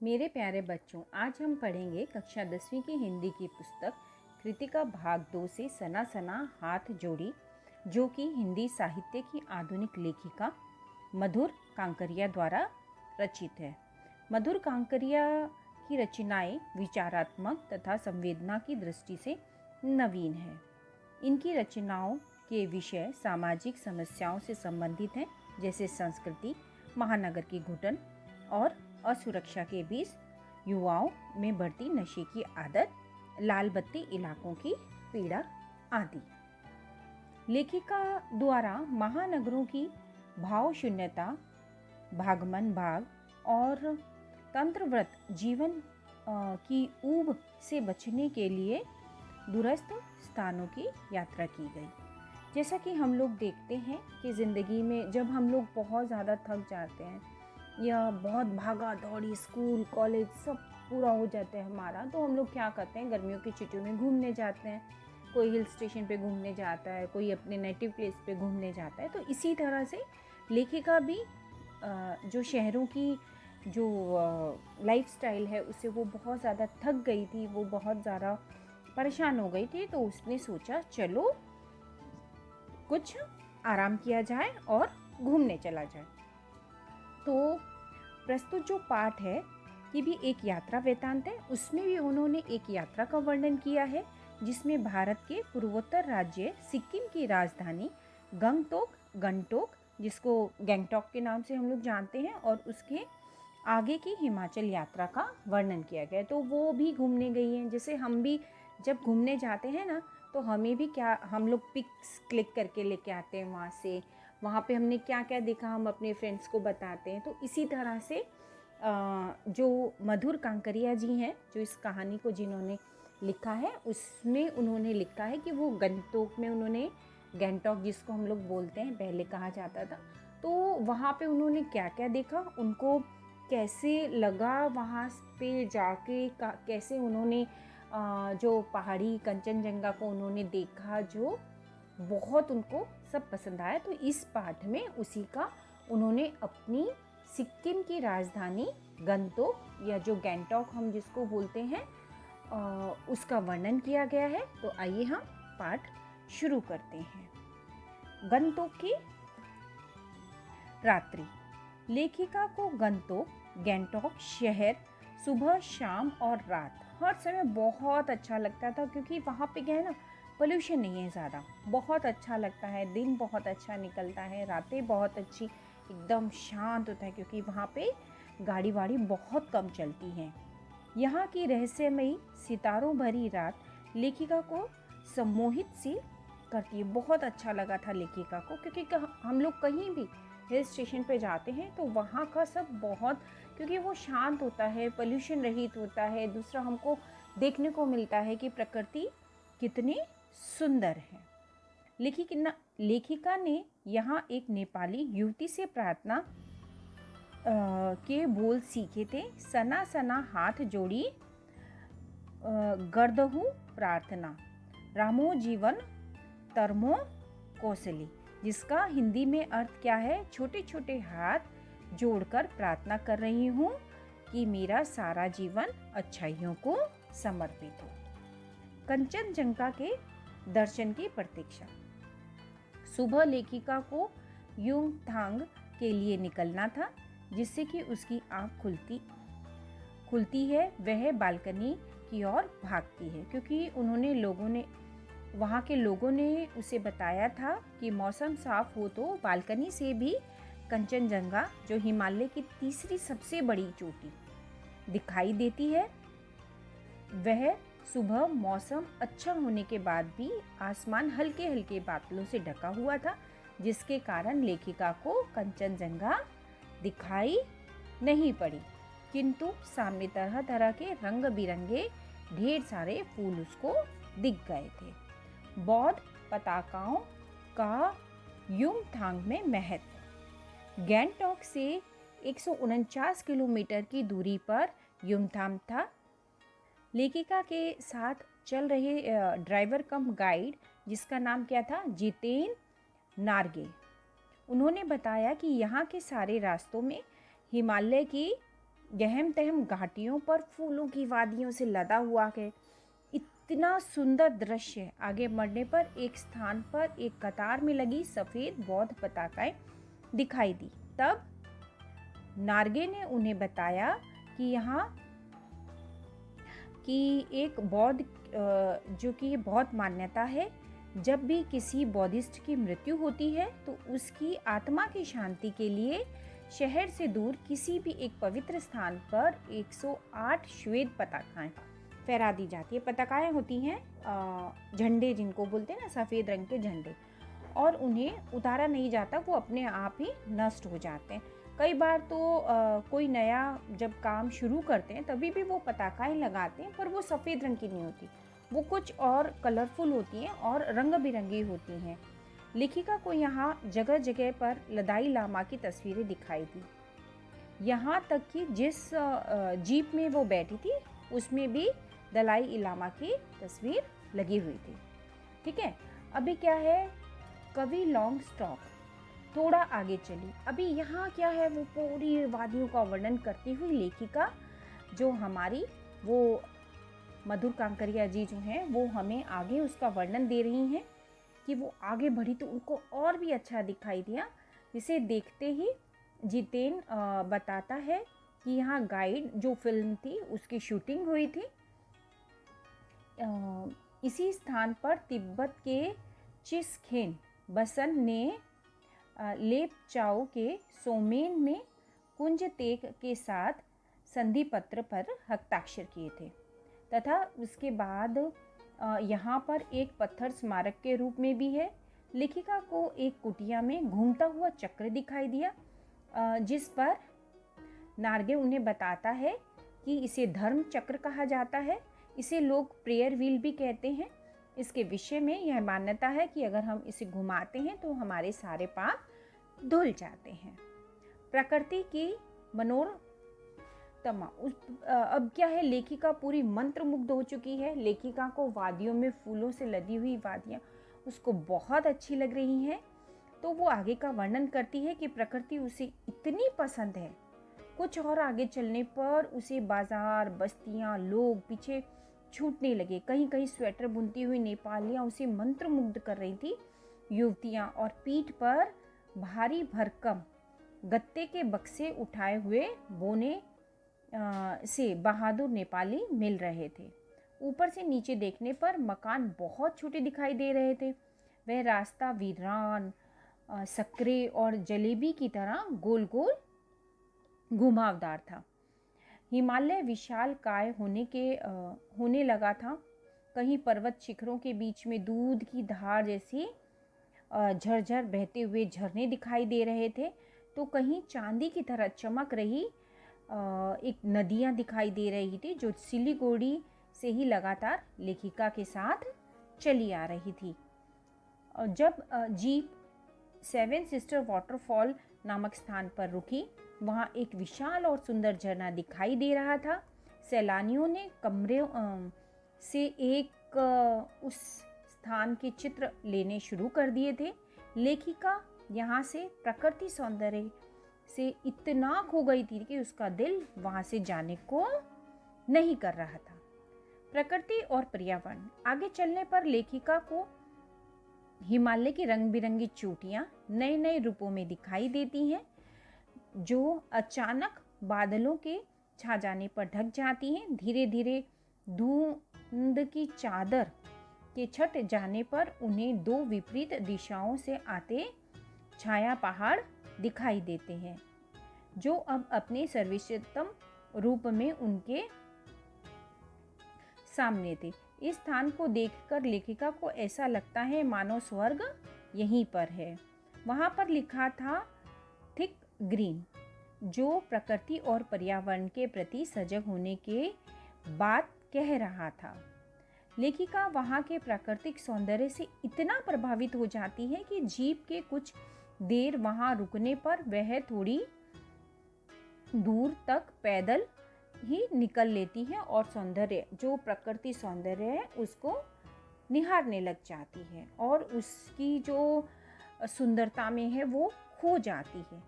मेरे प्यारे बच्चों, आज हम पढ़ेंगे कक्षा 10वीं की हिंदी की पुस्तक कृतिका भाग 2 से सना सना हाथ जोड़ी, जो कि हिंदी साहित्य की आधुनिक लेखिका मधुर कांकरिया द्वारा रचित है। मधुर कांकरिया की रचनाएं विचारात्मक तथा संवेदना की दृष्टि से नवीन है। इनकी रचनाओं के विषय सामाजिक समस्याओं से संबंधित हैं, जैसे संस्कृति, महानगर की घुटन और असुरक्षा के बीच युवाओं में बढ़ती नशे की आदत, लाल बत्ती इलाकों की पीड़ा आदि। लेखिका द्वारा महानगरों की भाव शून्यता, भागमन भाग और तंत्रव्रत जीवन की ऊब से बचने के लिए दूरस्थ स्थानों की यात्रा की गई। जैसा कि हम लोग देखते हैं कि ज़िंदगी में जब हम लोग बहुत ज़्यादा थक जाते हैं या बहुत भागा दौड़ी स्कूल कॉलेज सब पूरा हो जाता है हमारा, तो हम लोग क्या करते हैं, गर्मियों की छुट्टियों में घूमने जाते हैं। कोई हिल स्टेशन पे घूमने जाता है, कोई अपने नेटिव प्लेस पे घूमने जाता है। तो इसी तरह से लेखिका भी जो शहरों की जो लाइफस्टाइल है उससे वो बहुत ज़्यादा थक गई थी, वो बहुत ज़्यादा परेशान हो गई थी। तो उसने सोचा चलो कुछ आराम किया जाए और घूमने चला जाए। तो प्रस्तुत जो पाठ है ये भी एक यात्रा वृत्तांत है। उसमें भी उन्होंने एक यात्रा का वर्णन किया है, जिसमें भारत के पूर्वोत्तर राज्य सिक्किम की राजधानी गंगटोक, जिसको गैंगटॉक के नाम से हम लोग जानते हैं, और उसके आगे की हिमाचल यात्रा का वर्णन किया गया। तो वो भी घूमने गई हैं। जैसे हम भी जब घूमने जाते हैं ना, तो हमें भी क्या, हम लोग पिक्स क्लिक करके लेके आते हैं वहाँ पे हमने क्या क्या देखा हम अपने फ्रेंड्स को बताते हैं। तो इसी तरह से जो मधुर कांकरिया जी हैं, जो इस कहानी को जिन्होंने लिखा है, उसमें उन्होंने लिखा है कि वो गंगटोक में उन्होंने, गैंगटॉक जिसको हम लोग बोलते हैं पहले कहा जाता था, तो वहाँ पे उन्होंने क्या क्या देखा, उनको कैसे लगा वहाँ पे जाके, कैसे उन्होंने जो पहाड़ी कंचनजंगा को उन्होंने देखा, जो बहुत उनको सब पसंद आया। तो इस पाठ में उसी का उन्होंने अपनी सिक्किम की राजधानी गंगटोक या जो गैंगटॉक हम जिसको बोलते हैं उसका वर्णन किया गया है। तो आइए हम पाठ शुरू करते हैं। गंगटोक की रात्रि। लेखिका को गैंगटॉक शहर सुबह, शाम और रात हर समय बहुत अच्छा लगता था, क्योंकि वहाँ पे क्या है ना, पोल्यूशन नहीं है ज़्यादा, बहुत अच्छा लगता है। दिन बहुत अच्छा निकलता है, रातें बहुत अच्छी, एकदम शांत होता है, क्योंकि वहाँ पे गाड़ी वाड़ी बहुत कम चलती हैं। यहाँ की रहस्यमयी सितारों भरी रात लेखिका को सम्मोहित सी करती है। बहुत अच्छा लगा था लेखिका को, क्योंकि हम लोग कहीं भी हिल स्टेशन पे जाते हैं तो वहाँ का सब बहुत, क्योंकि वो शांत होता है, पोल्यूशन रहित होता है। दूसरा हमको देखने को मिलता है कि प्रकृति कितनी सुंदर है। लेखिका ने यहाँ एक नेपाली युवती से प्रार्थना के बोल सीखे थे। सना सना हाथ जोड़ी गर्दहु प्रार्थना, रामो जीवन तरमो कौशली, जिसका हिंदी में अर्थ क्या है, छोटे छोटे हाथ जोड़कर प्रार्थना कर रही हूँ कि मेरा सारा जीवन अच्छाइयों को समर्पित हो। कंचनजंगा के दर्शन की प्रतीक्षा। सुबह लेखिका को युमथांग के लिए निकलना था, जिससे कि उसकी आँख खुलती है, वह बालकनी की ओर भागती है, क्योंकि वहाँ के लोगों ने उसे बताया था कि मौसम साफ हो तो बालकनी से भी कंचनजंगा, जो हिमालय की तीसरी सबसे बड़ी चोटी, दिखाई देती है। वह सुबह मौसम अच्छा होने के बाद भी आसमान हल्के हल्के बादलों से ढका हुआ था, जिसके कारण लेखिका को कंचनजंगा दिखाई नहीं पड़ी, किंतु सामने तरह तरह के रंग बिरंगे ढेर सारे फूल उसको दिख गए थे। बौद्ध पताकाओं का युमथांग में महत्व। गैंगटॉक से 149 किलोमीटर की दूरी पर युमथांग था। लेखिका के साथ चल रहे ड्राइवर कम गाइड, जिसका नाम क्या था, जितेन नार्गे, उन्होंने बताया कि यहाँ के सारे रास्तों में हिमालय की गहम तहम घाटियों पर फूलों की वादियों से लदा हुआ है। इतना सुंदर दृश्य। आगे बढ़ने पर एक स्थान पर एक कतार में लगी सफेद बौद्ध पताकाएं दिखाई दी। तब नार्गे ने उन्हें बताया कि यहाँ की एक बौद्ध जो कि बहुत मान्यता है, जब भी किसी बौद्धिस्ट की मृत्यु होती है तो उसकी आत्मा की शांति के लिए शहर से दूर किसी भी एक पवित्र स्थान पर 108 श्वेत पताकाएं फहरा दी जाती है। पताकाएं होती हैं झंडे, जिनको बोलते हैं ना, सफ़ेद रंग के झंडे, और उन्हें उतारा नहीं जाता, वो अपने आप ही नष्ट हो जाते हैं। कई बार तो कोई नया जब काम शुरू करते हैं तभी भी वो पताकाएं लगाते हैं, पर वो सफ़ेद रंग की नहीं होती, वो कुछ और कलरफुल होती हैं और रंग बिरंगी होती हैं। लेखिका को यहाँ जगह जगह पर लदाई लामा की तस्वीरें दिखाई दी। यहाँ तक कि जिस जीप में वो बैठी थी उसमें भी दलाई लामा की तस्वीर लगी हुई थी। ठीक है, अभी क्या है, कवि लॉन्ग स्टॉप थोड़ा आगे चली। अभी यहाँ क्या है, वो पूरी वादियों का वर्णन करती हुई लेखिका जो हमारी वो मधुर कांकरिया जी जो हैं वो हमें आगे उसका वर्णन दे रही हैं कि वो आगे बढ़ी तो उनको और भी अच्छा दिखाई दिया। जिसे देखते ही जितेन बताता है कि यहाँ गाइड जो फिल्म थी उसकी शूटिंग हुई थी। इसी स्थान पर तिब्बत के चिसखेन बसन ने लेपचाओ के सोमेन में कुंज तेक के साथ संधि पत्र पर हस्ताक्षर किए थे, तथा उसके बाद यहाँ पर एक पत्थर स्मारक के रूप में भी है। लेखिका को एक कुटिया में घूमता हुआ चक्र दिखाई दिया, जिस पर नार्गे उन्हें बताता है कि इसे धर्म चक्र कहा जाता है। इसे लोग प्रेयर व्हील भी कहते हैं। इसके विषय में यह मान्यता है कि अगर हम इसे घुमाते हैं तो हमारे सारे पाप धुल जाते हैं। प्रकृति की मनोरमा अब क्या है, लेखिका पूरी मंत्रमुग्ध हो चुकी है। लेखिका को वादियों में फूलों से लदी हुई वादियाँ उसको बहुत अच्छी लग रही हैं। तो वो आगे का वर्णन करती है कि प्रकृति उसे इतनी पसंद है, कुछ और आगे चलने पर उसे बाजार, बस्तियाँ, लोग पीछे छूटने लगे। कहीं कहीं स्वेटर बुनती हुई नेपालियाँ उसे मंत्रमुग्ध कर रही थी। युवतियाँ और पीठ पर भारी भरकम गत्ते के बक्से उठाए हुए बोने से बहादुर नेपाली मिल रहे थे। ऊपर से नीचे देखने पर मकान बहुत छोटे दिखाई दे रहे थे। वह रास्ता वीरान, सक्रे और जलेबी की तरह गोल गोल घुमावदार था। हिमालय विशाल काय होने लगा था। कहीं पर्वत शिखरों के बीच में दूध की धार जैसी झरझर बहते हुए झरने दिखाई दे रहे थे, तो कहीं चांदी की तरह चमक रही एक नदियाँ दिखाई दे रही थी, जो सिलीगुड़ी से ही लगातार लेखिका के साथ चली आ रही थी। जब जीप सेवन सिस्टर वाटरफॉल नामक स्थान पर रुकी, वहाँ एक विशाल और सुंदर झरना दिखाई दे रहा था। सैलानियों ने कमरे से एक उस स्थान के चित्र लेने शुरू कर दिए थे। लेखिका यहाँ से प्रकृति सौंदर्य से इतना खो गई थी कि उसका दिल वहाँ से जाने को नहीं कर रहा था। प्रकृति और पर्यावरण। आगे चलने पर लेखिका को हिमालय की रंग बिरंगी चोटियाँ नए नए रूपों में दिखाई देती हैं, जो अचानक बादलों के छा जाने पर ढक जाती हैं। धीरे धीरे धुंध की चादर के छट जाने पर उन्हें दो विपरीत दिशाओं से आते छाया पहाड़ दिखाई देते हैं, जो अब अपने सर्वोत्तम रूप में उनके सामने थे। इस स्थान को देखकर लेखिका को ऐसा लगता है मानो स्वर्ग यहीं पर है। वहाँ पर लिखा था थिक ग्रीन, जो प्रकृति और पर्यावरण के प्रति सजग होने के बात कह रहा था। लेखिका वहाँ के प्राकृतिक सौंदर्य से इतना प्रभावित हो जाती है कि जीप के कुछ देर वहाँ रुकने पर वह थोड़ी दूर तक पैदल ही निकल लेती है और सौंदर्य, जो प्रकृति सौंदर्य है, उसको निहारने लग जाती है और उसकी जो सुंदरता में है वो खो जाती है।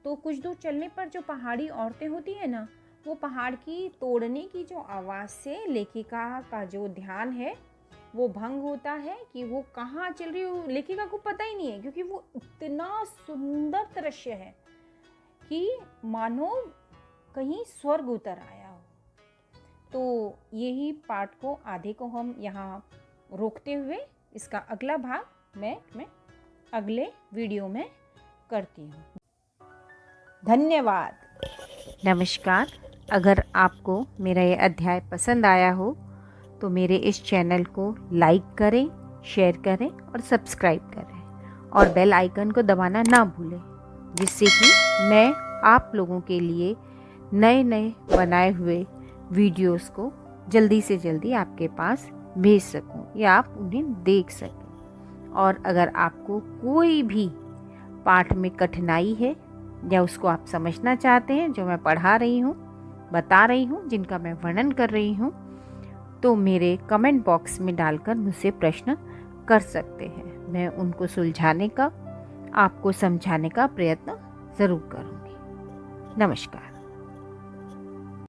तो कुछ दूर चलने पर जो पहाड़ी औरतें होती हैं ना, वो पहाड़ की तोड़ने की जो आवाज़ से लेखिका का जो ध्यान है वो भंग होता है कि वो कहाँ चल रही है, लेखिका को पता ही नहीं है, क्योंकि वो इतना सुंदर दृश्य है कि मानो कहीं स्वर्ग उतर आया हो। तो यही पाठ को आधे को हम यहाँ रोकते हुए इसका अगला भाग मैं अगले वीडियो में करती हूँ। धन्यवाद। नमस्कार। अगर आपको मेरा ये अध्याय पसंद आया हो तो मेरे इस चैनल को लाइक करें, शेयर करें और सब्सक्राइब करें और बेल आइकन को दबाना ना भूलें, जिससे कि मैं आप लोगों के लिए नए बनाए हुए वीडियोस को जल्दी से जल्दी आपके पास भेज सकूं या आप उन्हें देख सकें। और अगर आपको कोई भी पाठ में कठिनाई है या उसको आप समझना चाहते हैं, जो मैं पढ़ा रही हूँ, बता रही हूँ, जिनका मैं वर्णन कर रही हूँ, तो मेरे कमेंट बॉक्स में डालकर मुझसे प्रश्न कर सकते हैं। मैं उनको सुलझाने का, आपको समझाने का प्रयत्न ज़रूर करूँगी। नमस्कार।